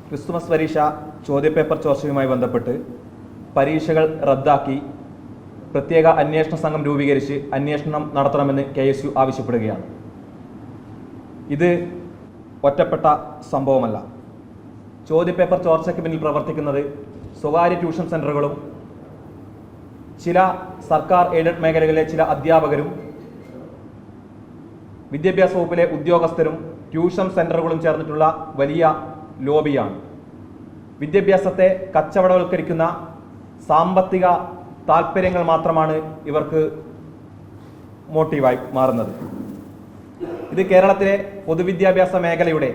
Christmas പരീക്ഷ ചോദ്യപേപ്പർ ചോർച്ചയുമായി ബന്ധപ്പെട്ട് പരീക്ഷകൾ റദ്ദാക്കി പ്രത്യേക അന്വേഷണ സംഘം രൂപീകരിച്ച് അന്വേഷണം നടത്തണമെന്ന് KSU ആവശ്യപ്പെടുകയാണ്. ഇത് ഒറ്റപ്പെട്ട സംഭവമല്ല. ചോദ്യപേപ്പർ ചോർച്ചയ്ക്ക് പിന്നിൽ പ്രവർത്തിക്കുന്നത് സ്വകാര്യ ട്യൂഷൻ സെൻ്ററുകളും ചില സർക്കാർ എയ്ഡഡ് മേഖലകളിലെ ചില അധ്യാപകരും വിദ്യാഭ്യാസ വകുപ്പിലെ ഉദ്യോഗസ്ഥരും ട്യൂഷൻ സെൻ്ററുകളും ചേർന്നിട്ടുള്ള വലിയ ലോബിയാണ്. വിദ്യാഭ്യാസത്തെ കച്ചവടവൽക്കരിക്കുന്ന സാമ്പത്തിക താൽപ്പര്യങ്ങൾ മാത്രമാണ് ഇവർക്ക് മോട്ടീവായി മാറുന്നത്. ഇത് കേരളത്തിലെ പൊതുവിദ്യാഭ്യാസ മേഖലയുടെ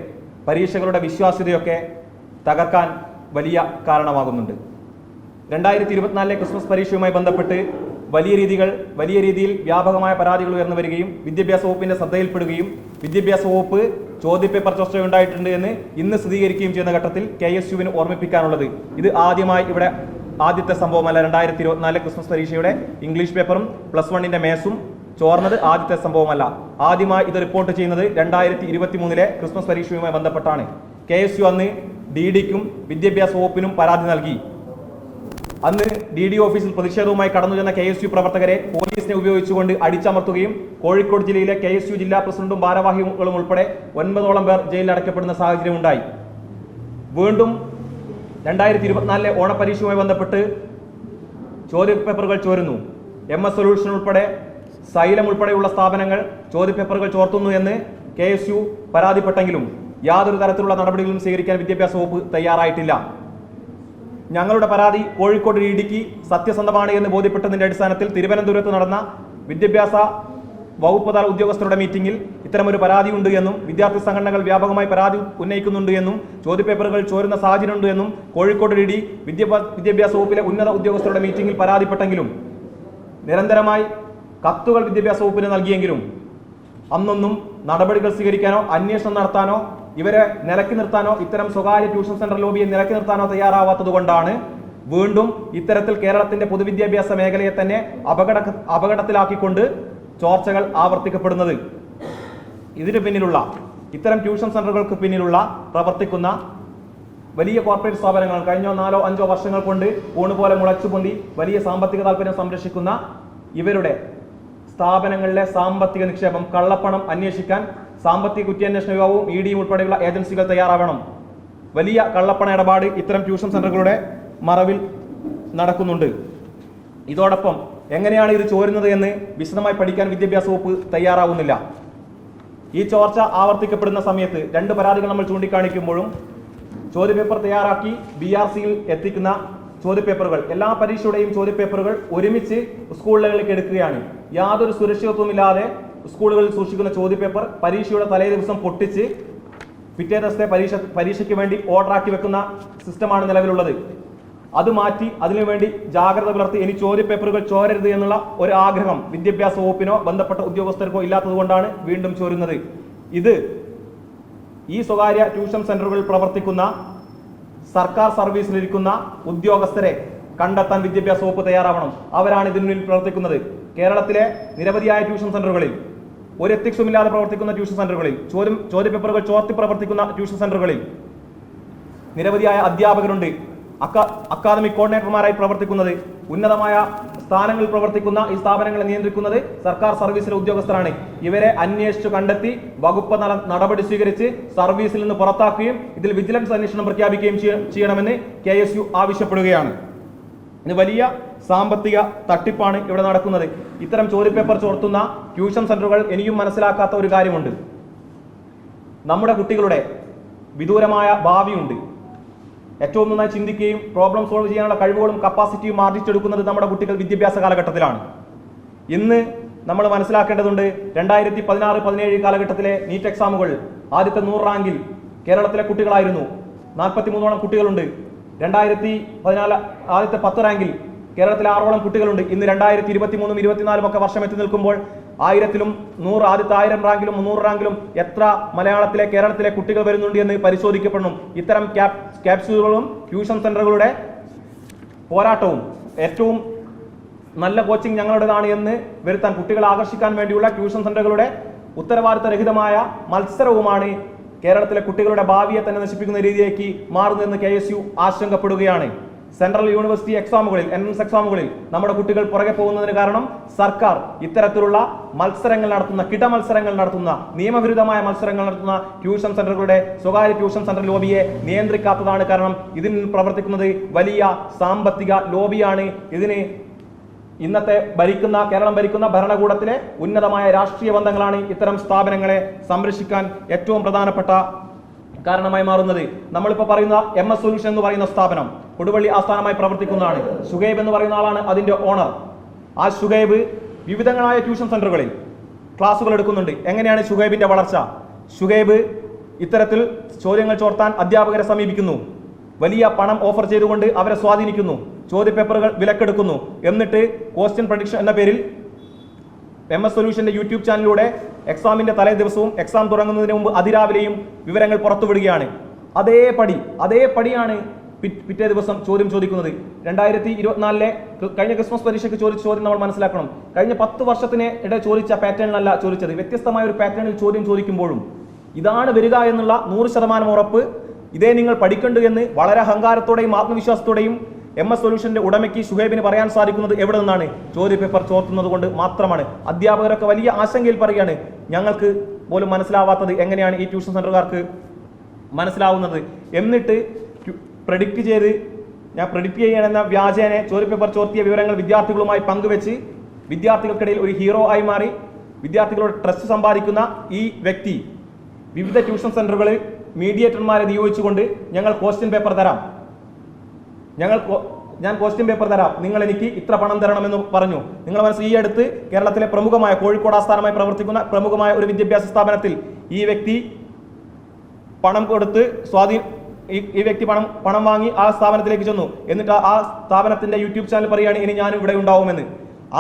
പരീക്ഷകളുടെ വിശ്വാസ്യതയൊക്കെ തകർക്കാൻ വലിയ കാരണമാകുന്നുണ്ട്. 2024 ക്രിസ്മസ് പരീക്ഷയുമായി ബന്ധപ്പെട്ട് വലിയ രീതിയിൽ വ്യാപകമായ പരാതികൾ ഉയർന്നു വരികയും വിദ്യാഭ്യാസ വകുപ്പിന്റെ ശ്രദ്ധയിൽപ്പെടുകയും വിദ്യാഭ്യാസ വകുപ്പ് ചോദ്യപേപ്പർ ചോർച്ച ഉണ്ടായിട്ടുണ്ട് എന്ന് ഇന്ന് സ്ഥിരീകരിക്കുകയും ചെയ്യുന്ന ഘട്ടത്തിൽ KSUവിന് ഓർമ്മിപ്പിക്കാനുള്ളത്, ഇത് ഇവിടെ ആദ്യത്തെ സംഭവമല്ല. 2024 ക്രിസ്മസ് പരീക്ഷയുടെ ഇംഗ്ലീഷ് പേപ്പറും +1 മേസും ചോർന്നത് ആദ്യത്തെ സംഭവമല്ല. ആദ്യമായി ഇത് റിപ്പോർട്ട് ചെയ്യുന്നത് 2023 ക്രിസ്മസ് പരീക്ഷയുമായി ബന്ധപ്പെട്ടാണ്. KSU അന്ന് DDക്കും വിദ്യാഭ്യാസ വകുപ്പിനും പരാതി നൽകി. അന്ന് DD ഓഫീസിൽ പ്രതിഷേധവുമായി കടന്നു ചെന്ന KSU പ്രവർത്തകരെ പോലീസിനെ ഉപയോഗിച്ചുകൊണ്ട് അടിച്ചമർത്തുകയും കോഴിക്കോട് ജില്ലയിലെ KSU ജില്ലാ പ്രസിഡന്റും ഭാരവാഹികളും ഉൾപ്പെടെ 9ഓളം പേർ ജയിലിൽ അടയ്ക്കപ്പെടുന്ന സാഹചര്യം ഉണ്ടായി. വീണ്ടും 2024 ഓണപരീക്ഷയുമായി ബന്ധപ്പെട്ട് ചോദ്യപേപ്പറുകൾ ചോരുന്നു. MS സൊല്യൂഷൻ ഉൾപ്പെടെ സൈലം ഉൾപ്പെടെയുള്ള സ്ഥാപനങ്ങൾ ചോദ്യപേപ്പറുകൾ ചോർത്തുന്നു എന്ന് KSU പരാതിപ്പെട്ടെങ്കിലും യാതൊരു തരത്തിലുള്ള നടപടികളും സ്വീകരിക്കാൻ വിദ്യാഭ്യാസ വകുപ്പ് തയ്യാറായിട്ടില്ല. ഞങ്ങളുടെ പരാതി കോഴിക്കോട് DDക്ക് സത്യസന്ധമാണ് എന്ന് ബോധ്യപ്പെട്ടതിന്റെ അടിസ്ഥാനത്തിൽ തിരുവനന്തപുരത്ത് നടന്ന വിദ്യാഭ്യാസ വകുപ്പ് തല ഉദ്യോഗസ്ഥരുടെ മീറ്റിംഗിൽ ഇത്തരമൊരു പരാതിയുണ്ട് എന്നും വിദ്യാർത്ഥി സംഘടനകൾ വ്യാപകമായി പരാതി ഉന്നയിക്കുന്നുണ്ട് എന്നും ചോദ്യപേപ്പറുകൾ ചോരുന്ന സാഹചര്യമുണ്ട് എന്നും കോഴിക്കോട് DD വിദ്യാഭ്യാസ വകുപ്പിലെ ഉന്നത ഉദ്യോഗസ്ഥരുടെ മീറ്റിംഗിൽ പരാതിപ്പെട്ടെങ്കിലും നിരന്തരമായി കത്തുകൾ വിദ്യാഭ്യാസ വകുപ്പിന് നൽകിയെങ്കിലും അന്നൊന്നും നടപടികൾ സ്വീകരിക്കാനോ അന്വേഷണം നടത്താനോ ഇവരെ നിലക്കി നിർത്താനോ ഇത്തരം സ്വകാര്യ ട്യൂഷൻ സെന്റർ ലോബിയെ നിലക്കി നിർത്താനോ തയ്യാറാവാത്തത് കൊണ്ടാണ് വീണ്ടും ഇത്തരത്തിൽ കേരളത്തിന്റെ പൊതുവിദ്യാഭ്യാസ മേഖലയെ തന്നെ അപകടത്തിലാക്കിക്കൊണ്ട് ചോർച്ചകൾ ആവർത്തിക്കപ്പെടുന്നത്. ഇതിന് പിന്നിലുള്ള ഇത്തരം ട്യൂഷൻ സെന്ററുകൾക്ക് പിന്നിലുള്ള പ്രവർത്തിക്കുന്ന വലിയ കോർപ്പറേറ്റ് സ്ഥാപനങ്ങൾ കഴിഞ്ഞ 4-5 വർഷങ്ങൾ കൊണ്ട് ഊണുപോലെ മുളച്ചുപൊന്തി വലിയ സാമ്പത്തിക താല്പര്യം സംരക്ഷിക്കുന്ന ഇവരുടെ സ്ഥാപനങ്ങളിലെ സാമ്പത്തിക നിക്ഷേപം കള്ളപ്പണം അന്വേഷിക്കാൻ സാമ്പത്തിക കുറ്റാന്വേഷണ വിഭാഗവും EDയും ഉൾപ്പെടെയുള്ള ഏജൻസികൾ തയ്യാറാവണം. വലിയ കള്ളപ്പണ ഇടപാട് ഇത്തരം ട്യൂഷൻ സെന്ററുകളുടെ മറവിൽ നടക്കുന്നുണ്ട്. ഇതോടൊപ്പം എങ്ങനെയാണ് ഇത് ചോരുന്നത് എന്ന് വിശദമായി പഠിക്കാൻ വിദ്യാഭ്യാസ വകുപ്പ് തയ്യാറാവുന്നില്ല. ഈ ചോർച്ച ആവർത്തിക്കപ്പെടുന്ന സമയത്ത് 2 പരാതികൾ നമ്മൾ ചൂണ്ടിക്കാണിക്കുമ്പോഴും ചോദ്യപേപ്പർ തയ്യാറാക്കി BRCയിൽ എത്തിക്കുന്ന ചോദ്യപേപ്പറുകൾ എല്ലാ പരീക്ഷയുടെയും ചോദ്യപേപ്പറുകൾ ഒരുമിച്ച് സ്കൂളുകളിലേക്ക് എടുക്കുകയാണ്. യാതൊരു സുരക്ഷിതത്വമില്ലാതെ സ്കൂളുകളിൽ സൂക്ഷിക്കുന്ന ചോദ്യപേപ്പർ പരീക്ഷയുടെ തലേ ദിവസം പൊട്ടിച്ച് പിറ്റേ ദിവസത്തെ പരീക്ഷയ്ക്ക് വേണ്ടി ഓർഡറാക്കി വെക്കുന്ന സിസ്റ്റമാണ് നിലവിലുള്ളത്. അത് മാറ്റി അതിനുവേണ്ടി ജാഗ്രത പുലർത്തി ഇനി ചോദ്യപേപ്പറുകൾ ചോരരുത് എന്നുള്ള ഒരു ആഗ്രഹം വിദ്യാഭ്യാസ വകുപ്പിനോ ബന്ധപ്പെട്ട ഉദ്യോഗസ്ഥർക്കോ ഇല്ലാത്തത് കൊണ്ടാണ് വീണ്ടും ചോരുന്നത്. ഇത് ഈ സ്വകാര്യ ട്യൂഷൻ സെന്ററുകളിൽ പ്രവർത്തിക്കുന്ന സർക്കാർ സർവീസിലിരിക്കുന്ന ഉദ്യോഗസ്ഥരെ കണ്ടെത്താൻ വിദ്യാഭ്യാസ വകുപ്പ് തയ്യാറാവണം. അവരാണ് ഇതിനു മുന്നിൽ പ്രവർത്തിക്കുന്നത്. കേരളത്തിലെ നിരവധിയായ ട്യൂഷൻ സെന്ററുകളിൽ ഒരു എത്തിക്സും ഇല്ലാതെ പ്രവർത്തിക്കുന്ന ട്യൂഷൻ സെന്ററുകളിൽ ചോദ്യപേപ്പറുകൾ ചോർത്തി പ്രവർത്തിക്കുന്ന ട്യൂഷൻ സെന്ററുകളിൽ നിരവധിയായ അധ്യാപകരുണ്ട്. അക്കാദമിക് കോർഡിനേറ്റർമാരായി പ്രവർത്തിക്കുന്നത് ഉന്നതമായ സ്ഥാനങ്ങളിൽ പ്രവർത്തിക്കുന്ന ഈ സ്ഥാപനങ്ങളെ നിയന്ത്രിക്കുന്നത് സർക്കാർ സർവീസിലെ ഉദ്യോഗസ്ഥരാണ്. ഇവരെ അന്വേഷിച്ചു കണ്ടെത്തി വകുപ്പ് നടപടി സ്വീകരിച്ച് സർവീസിൽ നിന്ന് പുറത്താക്കുകയും ഇതിൽ വിജിലൻസ് അന്വേഷണം പ്രഖ്യാപിക്കുകയും ചെയ്യണമെന്ന് KSU ആവശ്യപ്പെടുകയാണ്. ഇത് വലിയ സാമ്പത്തിക തട്ടിപ്പാണ് ഇവിടെ നടക്കുന്നത്. ഇത്തരം ചോദ്യപേപ്പർ ചോർത്തുന്ന ട്യൂഷൻ സെന്ററുകൾ ഇനിയും മനസ്സിലാക്കാത്ത ഒരു കാര്യമുണ്ട്. നമ്മുടെ കുട്ടികളുടെ വിദൂരമായ ഭാവിയുണ്ട്. ഏറ്റവും നന്നായി ചിന്തിക്കുകയും പ്രോബ്ലം സോൾവ് ചെയ്യാനുള്ള കഴിവുകളും കപ്പാസിറ്റിയും ആർജിച്ചെടുക്കുന്നത് നമ്മുടെ കുട്ടികൾ വിദ്യാഭ്യാസ കാലഘട്ടത്തിലാണ്. ഇന്ന് നമ്മൾ മനസ്സിലാക്കേണ്ടതുണ്ട്, 2016-17 കാലഘട്ടത്തിലെ നീറ്റ് എക്സാമുകൾ ആദ്യത്തെ 100 റാങ്കിൽ കേരളത്തിലെ കുട്ടികളായിരുന്നു. 43ഓളം കുട്ടികളുണ്ട്. 2014 ആദ്യത്തെ 10 റാങ്കിൽ കേരളത്തിലെ 6ഓളം കുട്ടികളുണ്ട്. ഇന്ന് 2023-24 ഒക്കെ വർഷം എത്തി നിൽക്കുമ്പോൾ 1000-ലും 100 ആദ്യത്തെ 1000 റാങ്കിലും 300 റാങ്കിലും എത്ര മലയാളത്തിലെ കേരളത്തിലെ കുട്ടികൾ വരുന്നുണ്ട് എന്ന് പരിശോധിക്കപ്പെടണം. ഇത്തരം ക്യാപ്സ്യൂളുകളും ട്യൂഷൻ സെന്ററുകളുടെ പോരാട്ടവും ഏറ്റവും നല്ല കോച്ചിങ് ഞങ്ങളുടേതാണ് എന്ന് വരുത്താൻ കുട്ടികളെ ആകർഷിക്കാൻ വേണ്ടിയുള്ള ട്യൂഷൻ സെന്ററുകളുടെ ഉത്തരവാദിത്തരഹിതമായ മത്സരവുമാണ് കേരളത്തിലെ കുട്ടികളുടെ ഭാവിയെ തന്നെ നശിപ്പിക്കുന്ന രീതിയിലേക്ക് മാറുന്നതെന്ന് KSU ആശങ്കപ്പെടുകയാണ്. സെൻട്രൽ യൂണിവേഴ്സിറ്റി എക്സാമുകളിൽ എൻട്രൻസ് എക്സാമുകളിൽ നമ്മുടെ കുട്ടികൾ പുറകെ പോകുന്നതിന് കാരണം സർക്കാർ ഇത്തരത്തിലുള്ള മത്സരങ്ങൾ നടത്തുന്ന കിടമത്സരങ്ങൾ നടത്തുന്ന നിയമവിരുദ്ധമായ മത്സരങ്ങൾ നടത്തുന്ന ട്യൂഷൻ സെന്ററുകളുടെ സ്വകാര്യ ട്യൂഷൻ സെന്റർ ലോബിയെ നിയന്ത്രിക്കാത്തതാണ്. കാരണം ഇതിൽ പ്രവർത്തിക്കുന്നത് വലിയ സാമ്പത്തിക ലോബിയാണ്. ഇതിന് ഇന്നത്തെ കേരളം ഭരിക്കുന്ന ഭരണകൂടത്തിലെ ഉന്നതമായ രാഷ്ട്രീയ ബന്ധങ്ങളാണ് ഇത്തരം സ്ഥാപനങ്ങളെ സംരക്ഷിക്കാൻ ഏറ്റവും പ്രധാനപ്പെട്ട കാരണമായി മാറുന്നത്. നമ്മളിപ്പോൾ പറയുന്ന MS സൊല്യൂഷൻ എന്ന് പറയുന്ന സ്ഥാപനം കൊടുവള്ളി ആസ്ഥാനമായി പ്രവർത്തിക്കുന്നതാണ്. ഷുഹൈബ് എന്ന് പറയുന്ന ആളാണ് അതിന്റെ ഓണർ. ആ ഷുഹൈബ് വിവിധങ്ങളായ ട്യൂഷൻ സെന്ററുകളിൽ ക്ലാസുകൾ എടുക്കുന്നുണ്ട്. എങ്ങനെയാണ് ഷുഹൈബിന്റെ വളർച്ച? ഷുഹൈബ് ഇത്തരത്തിൽ ചോദ്യങ്ങൾ ചോർത്താൻ അധ്യാപകരെ സമീപിക്കുന്നു, വലിയ പണം ഓഫർ ചെയ്തുകൊണ്ട് അവരെ സ്വാധീനിക്കുന്നു, ചോദ്യപേപ്പറുകൾ വിലക്കെടുക്കുന്നു. എന്നിട്ട് ക്വസ്റ്റ്യൻ പ്രഡിക്ഷൻ എന്ന പേരിൽ MS സൊല്യൂഷന്റെ യൂട്യൂബ് ചാനലിലൂടെ എക്സാമിന്റെ തലേ ദിവസവും എക്സാം തുടങ്ങുന്നതിന് മുമ്പ് അതിരാവിലെയും വിവരങ്ങൾ പുറത്തുവിടുകയാണ്. അതേപടിയാണ് പിറ്റേ ദിവസം ചോദ്യം ചോദിക്കുന്നത്. 2024 കഴിഞ്ഞ ക്രിസ്മസ് പരീക്ഷയ്ക്ക് ചോദിച്ച ചോദ്യം നമ്മൾ മനസ്സിലാക്കണം. കഴിഞ്ഞ 10 വർഷത്തിനിടെ ചോദിച്ച പാറ്റേണിലല്ല ചോദിച്ചത്. വ്യത്യസ്തമായ ഒരു പാറ്റേണിൽ ചോദ്യം ചോദിക്കുമ്പോഴും ഇതാണ് വരിക എന്നുള്ള 100% ഉറപ്പ്, ഇതേ നിങ്ങൾ പഠിക്കണ്ടു എന്ന് വളരെ അഹങ്കാരത്തോടെയും ആത്മവിശ്വാസത്തോടെയും MS സൊല്യൂഷന്റെ ഉടമയ്ക്ക് ഷുഹൈബിന് പറയാൻ സാധിക്കുന്നത് എവിടെ നിന്നാണ്? ചോദ്യപേപ്പർ ചോർത്തുന്നത് കൊണ്ട് മാത്രമാണ്. അധ്യാപകരൊക്കെ വലിയ ആശങ്കയിൽ പറയുകയാണ്, ഞങ്ങൾക്ക് പോലും മനസ്സിലാവാത്തത് എങ്ങനെയാണ് ഈ ട്യൂഷൻ സെന്ററുകാർക്ക് മനസ്സിലാവുന്നത്? എന്നിട്ട് ഞാൻ പ്രെഡിക്റ്റ് ചെയ്യണമെന്ന വ്യാജേനെ ചോദ്യപേപ്പർ ചോർത്തിയ വിവരങ്ങൾ വിദ്യാർത്ഥികളുമായി പങ്കുവെച്ച് വിദ്യാർത്ഥികൾക്കിടയിൽ ഒരു ഹീറോ ആയി മാറി വിദ്യാർത്ഥികളോട് ട്രസ്റ്റ് സമ്പാദിക്കുന്ന ഈ വ്യക്തി വിവിധ ട്യൂഷൻ സെന്ററുകളിൽ മീഡിയേറ്റർമാരെ നിയോഗിച്ചുകൊണ്ട് ഞാൻ ക്വസ്റ്റ്യൻ പേപ്പർ തരാം, നിങ്ങൾ എനിക്ക് ഇത്ര പണം തരണമെന്ന് പറഞ്ഞു. നിങ്ങൾ മനസ്സിൽ ഈ അടുത്ത് കേരളത്തിലെ പ്രമുഖമായ കോഴിക്കോട് ആസ്ഥാനമായി പ്രവർത്തിക്കുന്ന പ്രമുഖമായ ഒരു വിദ്യാഭ്യാസ സ്ഥാപനത്തിൽ ഈ വ്യക്തി പണം കൊടുത്ത് ഈ വ്യക്തി പണം വാങ്ങി ആ സ്ഥാപനത്തിലേക്ക് ചെന്നു. എന്നിട്ട് ആ സ്ഥാപനത്തിന്റെ യൂട്യൂബ് ചാനൽ പറയുകയാണ് ഇനി ഞാനും ഇവിടെ ഉണ്ടാവുമെന്ന്.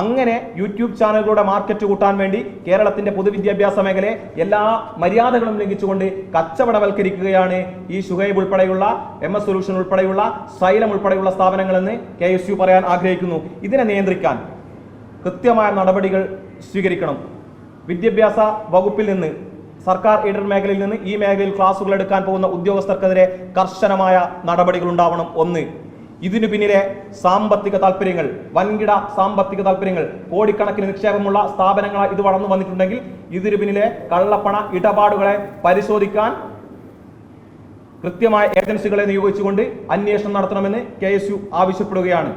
അങ്ങനെ യൂട്യൂബ് ചാനലുകളുടെ മാർക്കറ്റ് കൂട്ടാൻ വേണ്ടി കേരളത്തിന്റെ പൊതുവിദ്യാഭ്യാസ മേഖലയെ എല്ലാ മര്യാദകളും ലംഘിച്ചുകൊണ്ട് കച്ചവടവൽക്കരിക്കുകയാണ് ഈ ഷുഹൈബ് ഉൾപ്പെടെയുള്ള MS സൊല്യൂഷൻ ഉൾപ്പെടെയുള്ള സൈലം ഉൾപ്പെടെയുള്ള സ്ഥാപനങ്ങളെന്ന് KSU പറയാൻ ആഗ്രഹിക്കുന്നു. ഇതിനെ നിയന്ത്രിക്കാൻ കൃത്യമായ നടപടികൾ സ്വീകരിക്കണം. വിദ്യാഭ്യാസ വകുപ്പിൽ നിന്ന്, സർക്കാർ എയ്ഡഡ് മേഖലയിൽ നിന്ന് ഈ മേഖലയിൽ ക്ലാസുകൾ എടുക്കാൻ പോകുന്ന ഉദ്യോഗസ്ഥർക്കെതിരെ കർശനമായ നടപടികൾ ഉണ്ടാവണം. 1, ഇതിനു പിന്നിലെ സാമ്പത്തിക താല്പര്യങ്ങൾ, വൻകിട സാമ്പത്തിക താല്പര്യങ്ങൾ, കോടിക്കണക്കിന് നിക്ഷേപമുള്ള സ്ഥാപനങ്ങളായി ഇത് വളർന്നു വന്നിട്ടുണ്ടെങ്കിൽ ഇതിനു പിന്നിലെ കള്ളപ്പണ ഇടപാടുകളെ പരിശോധിക്കാൻ കൃത്യമായ ഏജൻസികളെ നിയോഗിച്ചുകൊണ്ട് അന്വേഷണം നടത്തണമെന്ന് KSU ആവശ്യപ്പെടുകയാണ്.